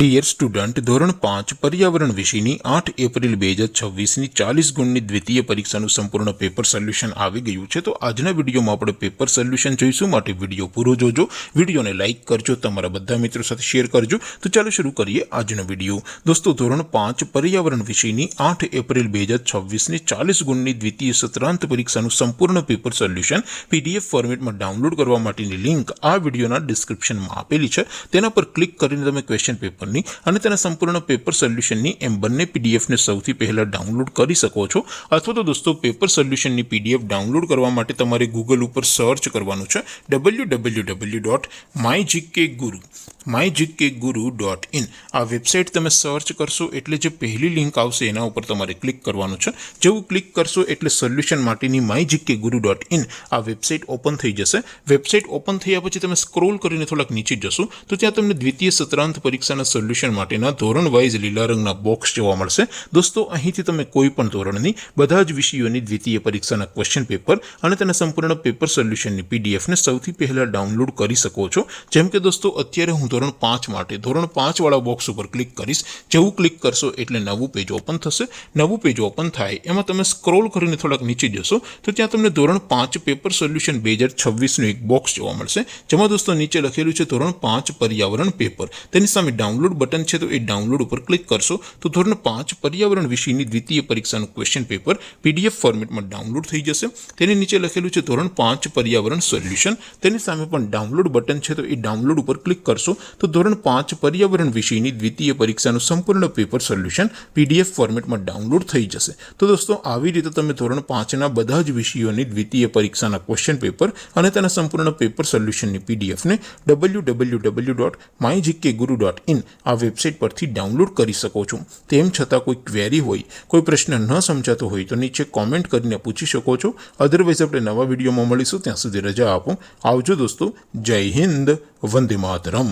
Dear student, ધોરણ 5 પર્યાવરણ વિષયની 8 એપ્રિલ 2026ની 40 ગુણની દ્વિતીય પરીક્ષાનું સંપૂર્ણ પેપર સોલ્યુશન આવી ગયું છે। તો આજના વિડીયોમાં આપણે પેપર સોલ્યુશન જોઈશું, માટે વિડીયો પૂરો જોજો। વિડીયોને લાઇક કરજો, તમારા બધા મિત્રો સાથે શેર કરજો। તો ચાલો શરૂ કરીએ આજનો વિડીયો। દોસ્તો, ધોરણ 5 પર્યાવરણ વિષયની 8 એપ્રિલ 2026ની 40 ગુણની દ્વિતીય સત્રાંત પરીક્ષાનું સંપૂર્ણ પેપર સોલ્યુશન PDF ફોર્મેટમાં ડાઉનલોડ કરવા માટેની લિંક આ વિડીયોના ડિસ્ક્રિપ્શનમાં આપેલી છે। તેના પર ક્લિક કરીને તમે ક્વેશ્ચન પેપરની અને તેના સંપૂર્ણ પેપર સોલ્યુશનની એમ બંને PDF ને સૌથી પહેલા ડાઉનલોડ કરી શકો છો। અથવા તો દોસ્તો, પેપર સોલ્યુશનની PDF ડાઉનલોડ કરવા માટે તમારે ગૂગલ ઉપર સર્ચ કરવાનું છે www.mygkguru.in। આ વેબસાઇટ તમે સર્ચ કરશો એટલે જે પહેલી લિંક આવશે એના ઉપર તમારે ક્લિક કરવાનું છે। જેવું ક્લિક કરશો એટલે સોલ્યુશન માટેની mygkguru.in આ વેબસાઇટ ઓપન થઈ જશે। વેબસાઇટ ઓપન થયા પછી તમે સ્ક્રોલ કરીને થોડાક નીચે જશો તો ત્યાં તમને દ્વિતીય સત્રાંત પરીક્ષાના સોલ્યુશન માટેના ધોરણ વાઇઝ લીલા રંગના બોક્સ જોવા મળશે। દોસ્તો, અહીંથી તમે કોઈ પણ ધોરણની બધા જ વિષયોની દ્વિતીય પરીક્ષાના ક્વેશ્ચન પેપર અને તેના સંપૂર્ણ પેપર સોલ્યુશનની PDF ને સૌથી પહેલા ડાઉનલોડ કરી શકો છો। જેમ કે દોસ્તો, અત્યારે હું ધોરણ 5 માટે ધોરણ 5 વાળા બોક્સ ઉપર ક્લિક કરીશ। જેવું ક્લિક કરશો એટલે નવું પેજ ઓપન થશે। નવું પેજ ઓપન થાય એમાં તમે સ્ક્રોલ કરીને થોડાક નીચે જશો તો ત્યાં તમને ધોરણ 5 પેપર સોલ્યુશન 2026નું એક બોક્સ જોવા મળશે, જેમાં દોસ્તો નીચે લખેલું છે ધોરણ 5 પર્યાવરણ પેપર। તેની સામે ડાઉનલોડ બટન છે, તો એ ડાઉનલોડ ઉપર ક્લિક કરશો તો ધોરણ 5 પર્યાવરણ વિષયની દ્વિતીય પરીક્ષાનું ક્વેશ્ચન પેપર PDF ફોર્મેટમાં ડાઉનલોડ થઈ જશે। તેની નીચે લખેલું છે ધોરણ 5 પર્યાવરણ સોલ્યુશન। તેની સામે પણ ડાઉનલોડ બટન છે, તો એ ડાઉનલોડ ઉપર ક્લિક કરશો તો ધોરણ 5 પર્યાવરણ વિષયની દ્વિતીય પરીક્ષાનું સંપૂર્ણ પેપર સોલ્યુશન PDF ફોર્મેટમાં ડાઉનલોડ થઈ જશે। તો દોસ્તો, આવી રીતે તમે ધોરણ 5ના બધા જ વિષયોની દ્વિતીય પરીક્ષાના ક્વેશ્ચન પેપર અને તેના સંપૂર્ણ પેપર સોલ્યુશનની PDF ને www.mygkguru.in આ વેબસાઇટ પરથી ડાઉનલોડ કરી શકો છો। તેમ છતાં કોઈ ક્વેરી હોય, કોઈ પ્રશ્ન ન સમજાતો હોય તો નીચે કોમેન્ટ કરીને પૂછી શકો છો। અધરવાઇઝ આપણે નવા વિડીયોમાં મળીશું, ત્યાં સુધી રજા આપો। આવજો દોસ્તો, જય હિન્દ, વંદે માતરમ।